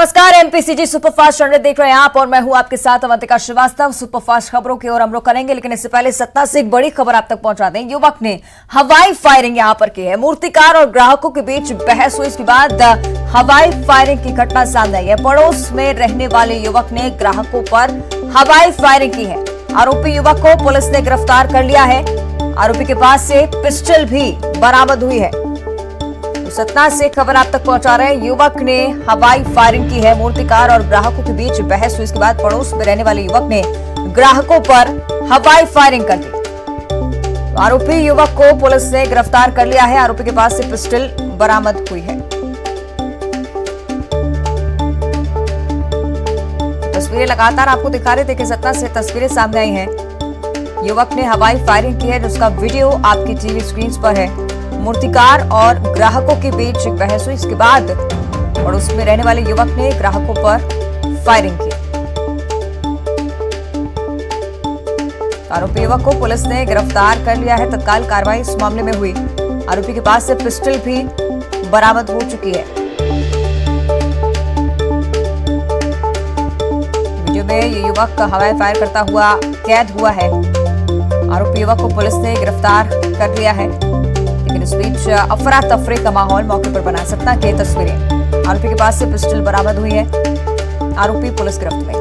नमस्कार, MPCG superfast channel देख रहे हैं आप और मैं हूं आपके साथ अवंतिका श्रीवास्तव। सुपरफास्ट खबरों की ओर हम लोग करेंगे, लेकिन इससे पहले सतना से एक बड़ी खबर आप तक पहुंचा दें। युवक ने हवाई फायरिंग यहां पर की है। मूर्तिकार और ग्राहकों के बीच बहस हुई, इसके बाद हवाई फायरिंग की घटना सामने आई है। पड़ोस में रहने वाले युवक ने ग्राहकों पर हवाई फायरिंग की है। आरोपी युवक को पुलिस ने गिरफ्तार कर लिया है। आरोपी के पास से पिस्टल भी बरामद हुई है। सतना से खबर आप तक पहुंचा रहे हैं। युवक ने हवाई फायरिंग की है। मूर्तिकार और ग्राहकों के बीच बहस हुई, इसके बाद पड़ोस में रहने वाले युवक ने ग्राहकों पर हवाई फायरिंग कर दी। आरोपी युवक को पुलिस ने गिरफ्तार कर लिया है। आरोपी के पास से पिस्टल बरामद हुई है। तस्वीरें लगातार आपको दिखा रहे थे कि सतना से तस्वीरें सामने आई हैं। युवक ने हवाई फायरिंग की है, जिसका वीडियो आपकी टीवी स्क्रीन पर है। मूर्तिकार और ग्राहकों के बीच एक बहस हुई, इसके बाद पड़ोस में रहने वाले युवक ने ग्राहकों पर फायरिंग की। आरोपी युवक को पुलिस ने गिरफ्तार कर लिया है। तत्काल कार्रवाई इस मामले में हुई। आरोपी के पास से पिस्टल भी बरामद हो चुकी है। वीडियो में ये युवक हवाई फायर करता हुआ कैद हुआ है। आरोपी युवक को पुलिस ने गिरफ्तार कर लिया है, लेकिन इस बीच अफरा तफरी का माहौल मौके पर बना। सतना की तस्वीरें, आरोपी के पास से पिस्टल बरामद हुई है। आरोपी पुलिस गिरफ्त में।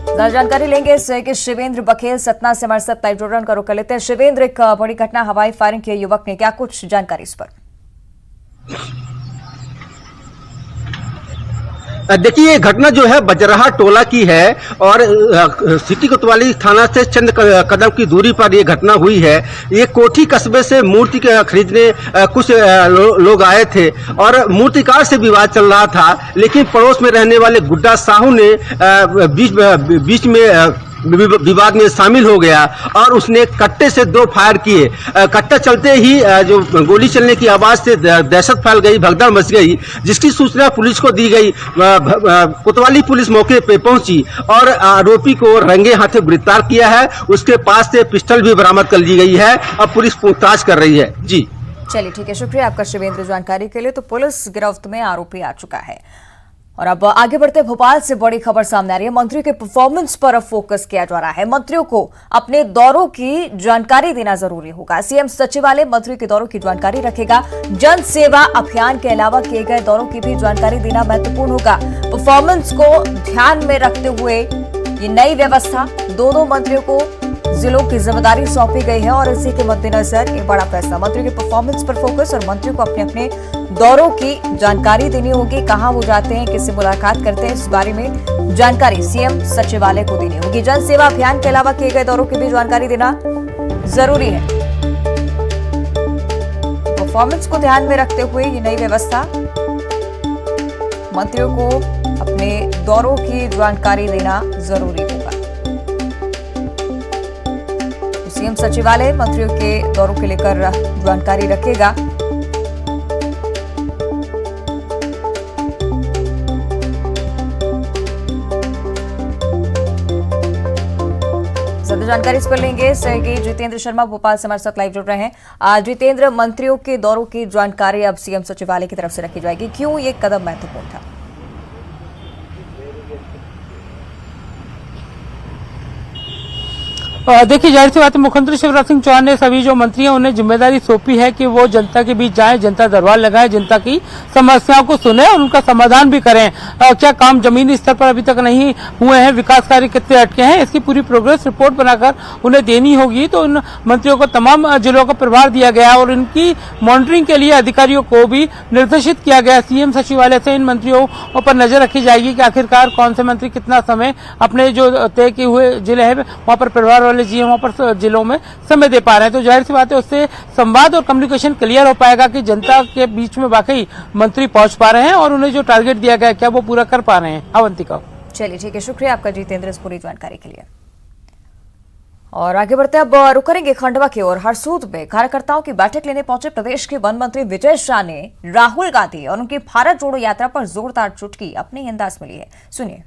ज्यादा जानकारी लेंगे इससे कि शिवेंद्र बघेल सतना से हमारे साथ लाइव जोड़ने का रुख कर लेते हैं। शिवेंद्र, एक बड़ी घटना हवाई फायरिंग की युवक ने, क्या कुछ जानकारी इस पर? देखिए, ये घटना जो है बजराहा टोला की है और सिटी कोतवाली थाना से चंद कदम की दूरी पर ये घटना हुई है। ये कोठी कस्बे से मूर्ति खरीदने कुछ लोग आए थे और मूर्तिकार से विवाद चल रहा था, लेकिन पड़ोस में रहने वाले गुड्डा साहू ने बीच में विवाद में शामिल हो गया और उसने कट्टे से 2 फायर किए। कट्टा चलते ही जो गोली चलने की आवाज से दहशत फैल गई, भगदड़ मच गई, जिसकी सूचना पुलिस को दी गई। कोतवाली पुलिस मौके पे पहुंची और आरोपी को रंगे हाथे गिरफ्तार किया है। उसके पास से पिस्टल भी बरामद कर ली गई है। अब पुलिस पूछताछ कर रही है। जी चलिए, ठीक है, शुक्रिया आपका शिवेंद्र जानकारी के लिए। तो पुलिस गिरफ्त में आरोपी आ चुका है। और अब आगे बढ़ते भोपाल से बड़ी खबर सामने आ रही है। मंत्रियों के परफॉर्मेंस पर अब फोकस किया जा रहा है। मंत्रियों को अपने दौरों की जानकारी देना जरूरी होगा। सीएम सचिवालय मंत्रियों के दौरों की जानकारी रखेगा। जन सेवा अभियान के अलावा किए गए दौरों की भी जानकारी देना महत्वपूर्ण होगा। परफॉर्मेंस को ध्यान में रखते हुए ये नई व्यवस्था, दोनों मंत्रियों को जिलों की जिम्मेदारी सौंपी गई है और इसी के मद्देनजर ये बड़ा फैसला। मंत्रियों के परफॉर्मेंस पर फोकस और मंत्रियों को अपने अपने दौरों की जानकारी देनी होगी। कहां वो जाते हैं, किससे मुलाकात करते हैं, इस बारे में जानकारी सीएम सचिवालय को देनी होगी। जन सेवा अभियान के अलावा किए गए दौरों की भी जानकारी देना जरूरी है। परफॉर्मेंस को ध्यान में रखते हुए ये नई व्यवस्था, मंत्रियों को अपने दौरों की जानकारी देना जरूरी होगा। सीएम सचिवालय मंत्रियों के दौरों के लेकर जानकारी रखेगा। ज्यादा जानकारी इस पर लेंगे सहयोगी जितेंद्र शर्मा भोपाल से हमारे साथ लाइव जुड़ रहे हैं। जितेंद्र, मंत्रियों के दौरों की जानकारी अब सीएम सचिवालय की तरफ से रखी जाएगी, क्यों ये कदम महत्वपूर्ण था? देखिए, जाहिर सी बात है, मुख्यमंत्री शिवराज सिंह चौहान ने सभी जो मंत्री हैं उन्हें जिम्मेदारी सौंपी है कि वो जनता के बीच जाएं, जनता दरबार लगाएं, जनता की समस्याओं को सुने और उनका समाधान भी करें। क्या काम जमीनी स्तर पर अभी तक नहीं हुए हैं, विकास कार्य कितने अटके हैं, इसकी पूरी प्रोग्रेस रिपोर्ट बनाकर उन्हें देनी होगी। तो उन मंत्रियों को तमाम जिलों का प्रभार दिया गया है और इनकी मॉनिटरिंग के लिए अधिकारियों को भी निर्देशित किया गया। सीएम सचिवालय से इन मंत्रियों पर नजर रखी जाएगी कि आखिरकार कौन से मंत्री कितना समय अपने जो तय किए हुए जिले हैं वहां पर प्रभार जी वहां पर जिलों में समय दे पा रहे हैं। तो जाहिर सी बात है, उससे संवाद और कम्युनिकेशन क्लियर हो पाएगा कि जनता के बीच में वाकई मंत्री पहुंच पा रहे हैं और उन्हें जो टारगेट दिया गया है क्या वो पूरा कर पा रहे हैं। अवंतिका, चलिए ठीक है, शुक्रिया आपका जितेंद्र इस पूरी जानकारी के लिए। और आगे बढ़ते अब रुक करेंगे खंडवा की ओर। हरसूद में कार्यकर्ताओं की बैठक लेने पहुंचे प्रदेश के वन मंत्री विजय शाह ने राहुल गांधी और उनकी भारत जोड़ो यात्रा पर जोरदार चुटकी अपनी अंदाज में ली है। सुनिए।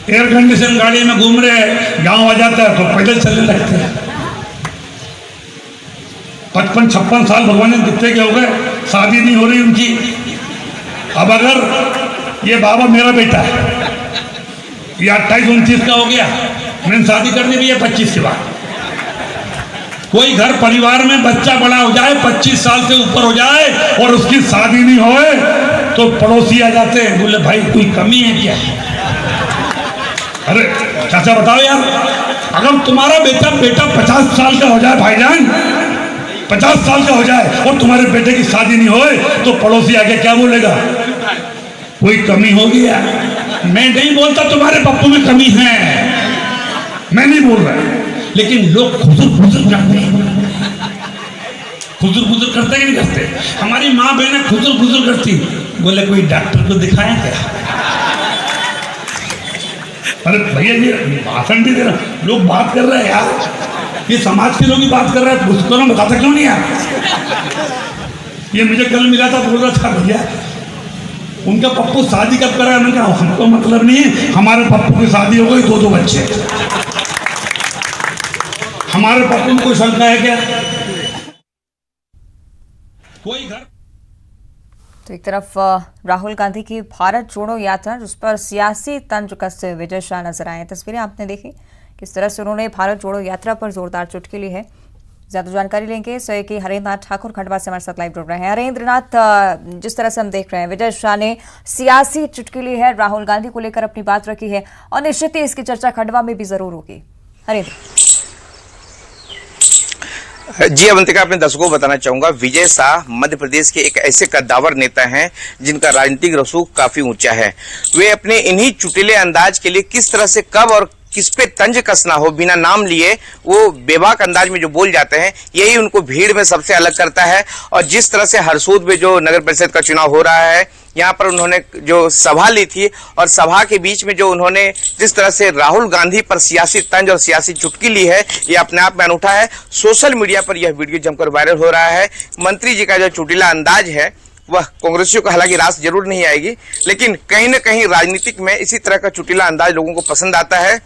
एयर कंडीशन गाड़ी में घूम रहे, गांव आ जाता है तो पैदल चलने लगते हैं। 55-56 साल भगवान ने कितने के हो गए, शादी नहीं हो रही उनकी। अब अगर ये बाबा मेरा बेटा है, ये 28-29 का हो गया, मैंने शादी करनी भी है 25 के बाद। कोई घर परिवार में बच्चा बड़ा हो जाए, 25 साल से ऊपर हो जाए और उसकी शादी नहीं होए तो पड़ोसी आ जाते हैं, बोले भाई कोई कमी है क्या? अरे चाचा बताओ यार, अगर तुम्हारा बेटा 50 साल का हो जाए भाईजान, 50 साल का हो जाए और तुम्हारे बेटे की शादी नहीं होए तो पड़ोसी आके क्या बोलेगा? कोई कमी होगी यार। मैं नहीं बोलता तुम्हारे पप्पू में कमी है, मैं नहीं बोल रहा, लेकिन लोग खुजर करते हैं। खुजर करते कि नहीं करते? हमारी माँ बहनें खुजर करती, बोले कोई डॉक्टर को दिखाएं क्या? अरे भैया ये भाषण भी दे रहा, लोग बात कर रहे हैं यार, ये समाज के लोग ही बात कर रहे हैं, उसको ना बताता क्यों नहीं यार? ये मुझे कल मिला था, बोल रहा था भैया उनका पप्पू शादी कब करा? मैंने कहा हमको मतलब नहीं है, हमारे पप्पू की शादी हो गई, 2 बच्चे। हमारे पप्पू में कोई शंका है क्या? कोई घर। तो एक तरफ राहुल गांधी की भारत जोड़ो यात्रा, जिस पर सियासी तंज कसते विजय शाह नजर आए। तस्वीरें आपने देखी किस तरह से उन्होंने भारत जोड़ो यात्रा पर जोरदार चुटकी ली है। ज्यादा जानकारी लेंगे सहयोगी हरेंद्र नाथ ठाकुर खंडवा से हमारे साथ लाइव जुड़ रहे हैं। हरेंद्र नाथ, जिस तरह से हम देख रहे हैं विजय शाह ने सियासी चुटकी ली है, राहुल गांधी को लेकर अपनी बात रखी है और निश्चित ही इसकी चर्चा खंडवा में भी जरूर होगी। हरेंद्र जी अवंतिका, अपने दर्शकों को बताना चाहूंगा, विजय शाह मध्य प्रदेश के एक ऐसे कद्दावर नेता हैं जिनका राजनीतिक रसूख काफी ऊंचा है। वे अपने इन्हीं चुटीले अंदाज के लिए किस तरह से कब और किस पे तंज कसना हो बिना नाम लिए वो बेबाक अंदाज में जो बोल जाते हैं, यही उनको भीड़ में सबसे अलग करता है। और जिस तरह से हरसूद में जो नगर परिषद का चुनाव हो रहा है, यहाँ पर उन्होंने जो सभा ली थी और सभा के बीच में जो उन्होंने जिस तरह से राहुल गांधी पर सियासी तंज और सियासी चुटकी ली है, ये अपने आप में अनूठा है। सोशल मीडिया पर यह वीडियो जमकर वायरल हो रहा है। मंत्री जी का जो चुटीला अंदाज है वह कांग्रेसियों को हालांकि रास जरूर नहीं आएगी, लेकिन कहीं ना कहीं राजनीतिक में इसी तरह का चुटीला अंदाज लोगों को पसंद आता है।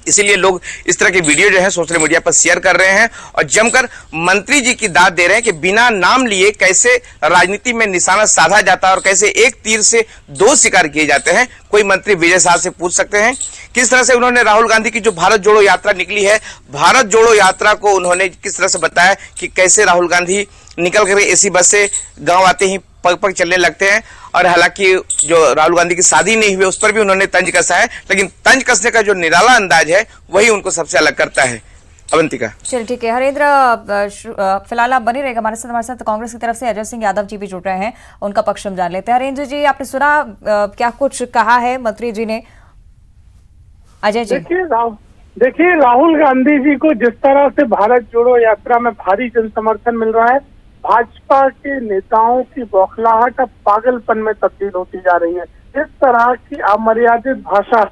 इसीलिए लोग इस तरह के वीडियो जो है सोशल मीडिया पर शेयर कर रहे हैं और जमकर मंत्री जी की दाद दे रहे हैं कि बिना नाम लिए कैसे राजनीति में निशाना साधा जाता है और कैसे एक तीर से 2 शिकार किए जाते हैं। कोई मंत्री विजय शाह से पूछ सकते हैं किस तरह से उन्होंने राहुल गांधी की जो भारत जोड़ो यात्रा निकली है, भारत जोड़ो यात्रा को उन्होंने किस तरह से बताया कि कैसे राहुल गांधी निकल कर एसी बस से गाँव आते ही पग पग चलने लगते हैं। और हालांकि जो राहुल गांधी की शादी नहीं हुई उस पर भी उन्होंने तंज कसा है, लेकिन तंज कसने का जो निराला अंदाज है वही उनको सबसे अलग करता है। अवंतिका, चलिए ठीक है। हरेंद्र फिलहाल आप बने रहेगा हमारे साथ कांग्रेस की तरफ से अजय सिंह यादव जी भी जुड़ रहे हैं, उनका पक्ष हम जान लेते हैं। हरेंद्र जी, आपने सुना क्या कुछ कहा है मंत्री जी ने? अजय जी, देखिए राहुल गांधी जी को जिस तरह से भारत जोड़ो यात्रा में भारी जन समर्थन मिल रहा है, भाजपा के नेताओं की बौखलाहट अब पागलपन में तब्दील होती जा रही है। इस तरह की अमर्यादित भाषा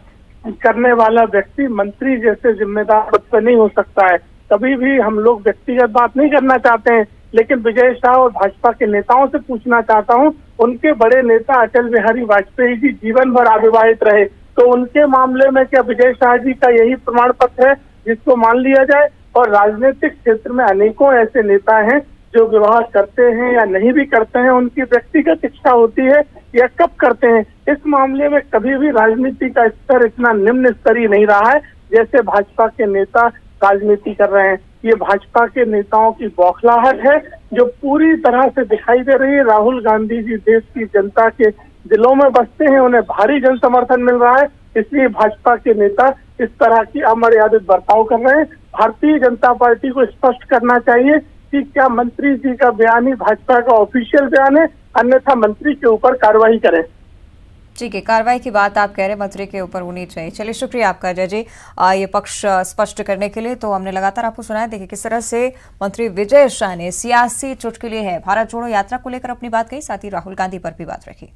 करने वाला व्यक्ति मंत्री जैसे जिम्मेदार पद पर नहीं हो सकता है। कभी भी हम लोग व्यक्तिगत बात नहीं करना चाहते हैं, लेकिन विजय शाह और भाजपा के नेताओं से पूछना चाहता हूं, उनके बड़े नेता अटल बिहारी वाजपेयी जी जीवन भर अविवाहित रहे, तो उनके मामले में क्या विजय शाह जी का यही प्रमाण पत्र है जिसको मान लिया जाए? और राजनीतिक क्षेत्र में अनेकों ऐसे नेता हैं जो विवाह करते हैं या नहीं भी करते हैं, उनकी व्यक्तिगत इच्छा होती है या कब करते हैं। इस मामले में कभी भी राजनीति का स्तर इतना निम्न स्तरीय नहीं रहा है जैसे भाजपा के नेता राजनीति कर रहे हैं। ये भाजपा के नेताओं की बौखलाहट है जो पूरी तरह से दिखाई दे रही है। राहुल गांधी जी देश की जनता के दिलों में बसते हैं, उन्हें भारी जन समर्थन मिल रहा है, इसलिए भाजपा के नेता इस तरह की अमर्यादित बर्ताव कर रहे हैं। भारतीय जनता पार्टी को स्पष्ट करना चाहिए कि क्या मंत्री जी का बयान ही भाजपा का ऑफिशियल बयान है, अन्यथा मंत्री के ऊपर कार्रवाई करें। ठीक है, कार्रवाई की बात आप कह रहे हैं, मंत्री के ऊपर होनी चाहिए। चलिए, शुक्रिया आपका अजय जी ये पक्ष स्पष्ट करने के लिए। तो हमने लगातार आपको सुनाया, देखिए किस तरह से मंत्री विजय शाह ने सियासी चुटकी ली है, भारत जोड़ो यात्रा को लेकर अपनी बात कही, साथ ही राहुल गांधी पर भी बात रखी।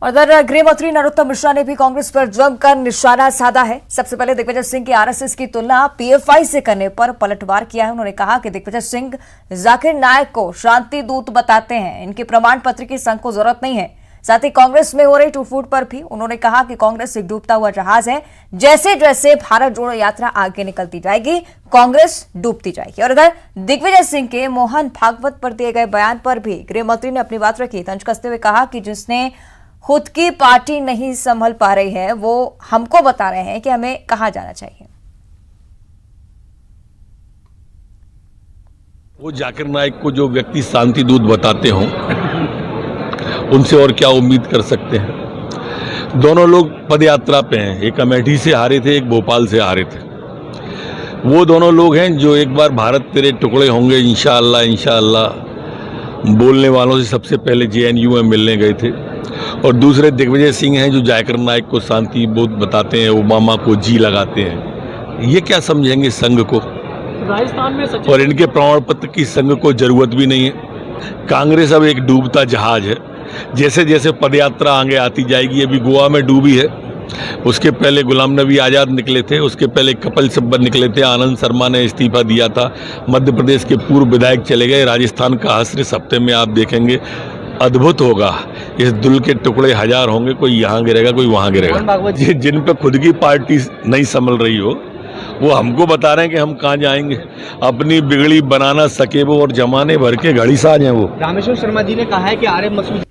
और इधर गृह मंत्री नरोत्तम मिश्रा ने भी कांग्रेस पर जमकर निशाना साधा है। सबसे पहले दिग्विजय सिंह की आरएसएस की तुलना पीएफआई से करने पर पलटवार किया है। उन्होंने कहा कि दिग्विजय सिंह जाकिर नायक को शांति दूत बताते हैं, इनके प्रमाण पत्र की संघ को जरूरत नहीं है। साथ ही कांग्रेस में हो रही टूटफूट पर भी उन्होंने कहा कि कांग्रेस एक डूबता हुआ जहाज है, जैसे जैसे भारत जोड़ो यात्रा आगे निकलती जाएगी कांग्रेस डूबती जाएगी। और इधर दिग्विजय सिंह के मोहन भागवत पर दिए गए बयान पर भी गृह मंत्री ने अपनी बात रखी। तंज कसते हुए कहा कि जिसने खुद की पार्टी नहीं संभल पा रही है वो हमको बता रहे हैं कि हमें कहां जाना चाहिए। वो जाकिर नाइक को जो व्यक्ति शांति दूत बताते हों, उनसे और क्या उम्मीद कर सकते हैं। दोनों लोग पदयात्रा पे हैं, एक अमेठी से हारे थे, एक भोपाल से हारे थे। वो दोनों लोग हैं जो एक बार भारत तेरे टुकड़े होंगे इंशाअल्लाह इंशाअल्लाह बोलने वालों से सबसे पहले JNU में मिलने गए थे। और दूसरे दिग्विजय सिंह हैं जो जाकिर नाइक को शांति दूत बताते हैं, ओबामा को जी लगाते हैं। ये क्या समझेंगे संघ को? राजस्थान में और इनके प्रमाण पत्र की संघ को जरूरत भी नहीं है। कांग्रेस अब एक डूबता जहाज है, जैसे जैसे पदयात्रा आगे आती जाएगी। अभी गोवा में डूबी है, उसके पहले गुलाम नबी आज़ाद निकले थे, उसके पहले कपिल सिब्बल निकले थे, आनंद शर्मा ने इस्तीफा दिया था, मध्य प्रदेश के पूर्व विधायक चले गए, राजस्थान का हश्र इस हफ्ते में आप देखेंगे अद्भुत होगा। इस दुल के टुकड़े हजार होंगे, कोई यहाँ गिरेगा कोई वहाँ गिरेगा। जिन पे खुद की पार्टी नहीं संभल रही हो वो हमको बता रहे हैं कि हम कहाँ जाएंगे। अपनी बिगड़ी बनाना सके वो और जमाने भर के घड़ी साज हैं वो। रामेश्वर शर्मा जी ने कहा है कि आरिफ मसूद।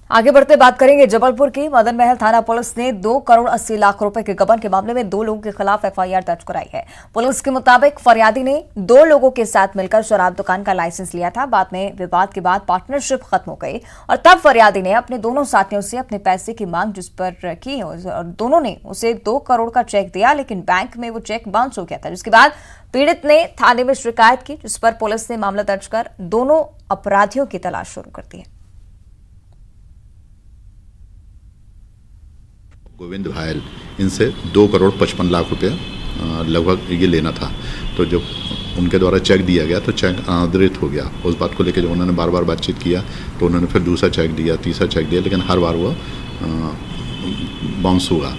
आगे बढ़ते बात करेंगे जबलपुर की। मदन महल थाना पुलिस ने 2 करोड़ 80 लाख रुपए के गबन के मामले में 2 लोगों के खिलाफ FIR दर्ज कराई है। पुलिस के मुताबिक फरियादी ने 2 लोगों के साथ मिलकर शराब दुकान का लाइसेंस लिया था। बाद में विवाद के बाद पार्टनरशिप खत्म हो गई और तब फरियादी ने अपने दोनों साथियों से अपने पैसे की मांग जिस पर की और दोनों ने उसे 2 करोड़ का चेक दिया, लेकिन बैंक में वो चेक बाउंस हो गया था। जिसके बाद पीड़ित ने थाने में शिकायत की, जिस पर पुलिस ने मामला दर्ज कर दोनों अपराधियों की तलाश शुरू कर दी है। गोविंद भायल इनसे 2 करोड़ 55 लाख रुपए लगभग ये लेना था। तो जब उनके द्वारा चेक दिया गया तो चेक अनादरित हो गया। उस बात को लेकर जब उन्होंने बार बार बातचीत किया तो उन्होंने फिर दूसरा चेक दिया, तीसरा चेक दिया, लेकिन हर बार वो बाउंस हुआ।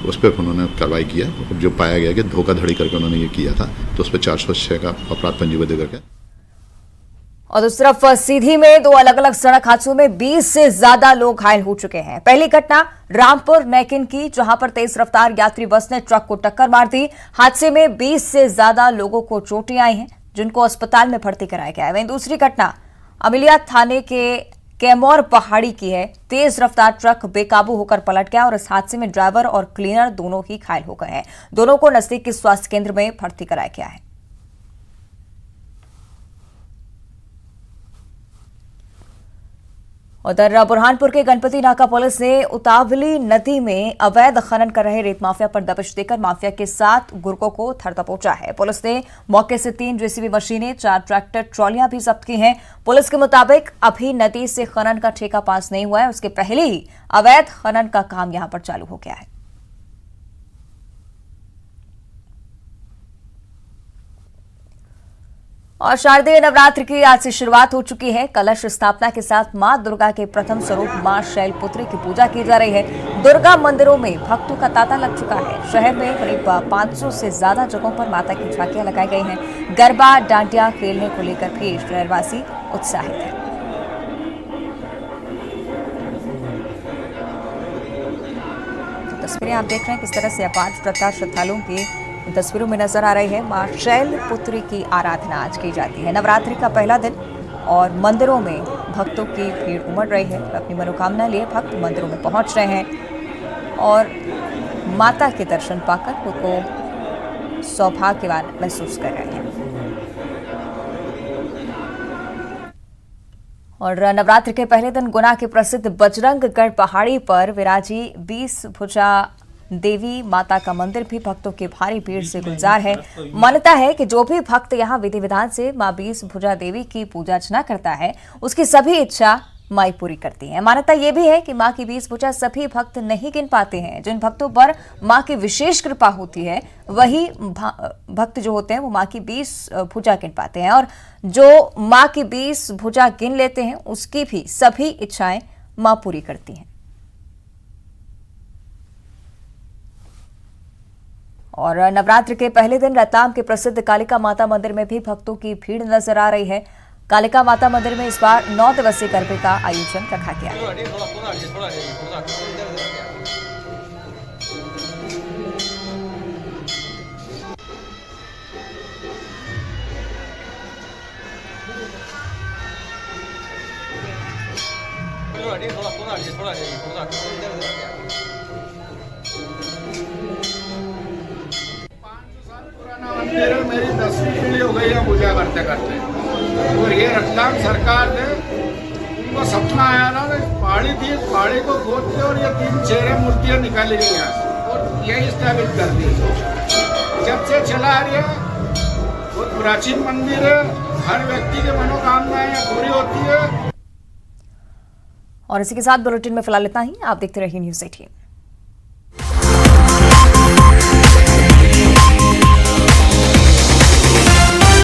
उस पर उन्होंने कार्रवाई किया। जो पाया गया कि धोखाधड़ी करके उन्होंने ये किया था तो उस पर 406 का अपराध पंजीबद्ध करके। और दूसरी तरफ सीधी में 2 अलग अलग सड़क हादसों में 20 से ज्यादा लोग घायल हो चुके हैं। पहली घटना रामपुर मैकिन की, जहां पर तेज रफ्तार यात्री बस ने ट्रक को टक्कर मार दी। हादसे में 20 से ज्यादा लोगों को चोटें आई हैं, जिनको अस्पताल में भर्ती कराया गया है। वहीं दूसरी घटना अमिलिया थाने के कैमोर पहाड़ी की है। तेज रफ्तार ट्रक बेकाबू होकर पलट गया और इस हादसे में ड्राइवर और क्लीनर दोनों ही घायल हो गए हैं। दोनों को नजदीक के स्वास्थ्य केंद्र में भर्ती कराया गया है। उधर बुरहानपुर के गणपति नाका पुलिस ने उतावली नदी में अवैध खनन कर रहे रेत माफिया पर दबिश देकर माफिया के 7 गुर्गों को थर दबोचा है। पुलिस ने मौके से 3 JCB मशीनें, 4 ट्रैक्टर ट्रॉलियां भी जब्त की हैं। पुलिस के मुताबिक अभी नदी से खनन का ठेका पास नहीं हुआ है, उसके पहले ही अवैध खनन का काम यहां पर चालू हो गया है। और शारदीय नवरात्र की आज से शुरुआत हो चुकी है। कलश स्थापना के साथ मां दुर्गा के प्रथम स्वरूप मां शैलपुत्री की पूजा की जा रही है। दुर्गा मंदिरों में भक्तों का तांता लग चुका है। शहर में करीब 500 से ज्यादा जगहों पर माता की झांकियां लगाई गई हैं। गरबा डांडिया खेलने को लेकर भी शहरवासी उत्साहित हैं। तो तस्वीरें आप देख रहे हैं किस तरह से अपार श्रद्धा श्रद्धालुओं की तस्वीरों में नजर आ रही है। मां शैलपुत्री की आराधना आज की जाती है। नवरात्रि का पहला दिन और मंदिरों में भक्तों की भीड़ उमड़ रही है। अपनी मनोकामना लिए भक्त मंदिरों में पहुंच रहे हैं और माता के दर्शन पाकर खुद को सौभाग्यवान महसूस कर रहे हैं। और नवरात्रि के पहले दिन गुना के प्रसिद्ध बजरंगगढ़ पहाड़ी पर विराजी 20 भुजा देवी माता का मंदिर भी भक्तों की भारी भीड़ से गुलजार है। मान्यता है कि जो भी भक्त यहां विधि विधान से मां 20 भुजा देवी की पूजा अर्चना करता है, उसकी सभी इच्छा माई पूरी करती है। मान्यता यह भी है कि मां की 20 भुजा सभी भक्त नहीं गिन पाते हैं। जिन भक्तों पर मां की विशेष कृपा होती है वही भक्त जो होते हैं वो मां की 20 भुजा गिन पाते हैं, और जो मां की 20 भुजा गिन लेते हैं उसकी भी सभी इच्छाएं मां पूरी करती हैं। और नवरात्र के पहले दिन रतलाम के प्रसिद्ध कालिका माता मंदिर में भी भक्तों की भीड़ नजर आ रही है। कालिका माता मंदिर में इस बार 9 दिवसीय गरबे का आयोजन रखा गया है। मंदिर है, मेरी 10वीं पीढ़ी हो गई है पूजा करते करते। और ये रतलाम सरकार ने उनको सपना आया ना, पहाड़ी थी, पहाड़ी को खोद के और ये 3 चेहरे मूर्तियां निकाली गई यहाँ से और यही स्थापित कर दी। जब से चला आ रही है, बहुत प्राचीन मंदिर है, हर व्यक्ति की मनोकामनाएं यहाँ पूरी होती है। और इसी के साथ बुलेटिन में फिलहाल इतना ही। आप देखते रहिए न्यूज़ 18।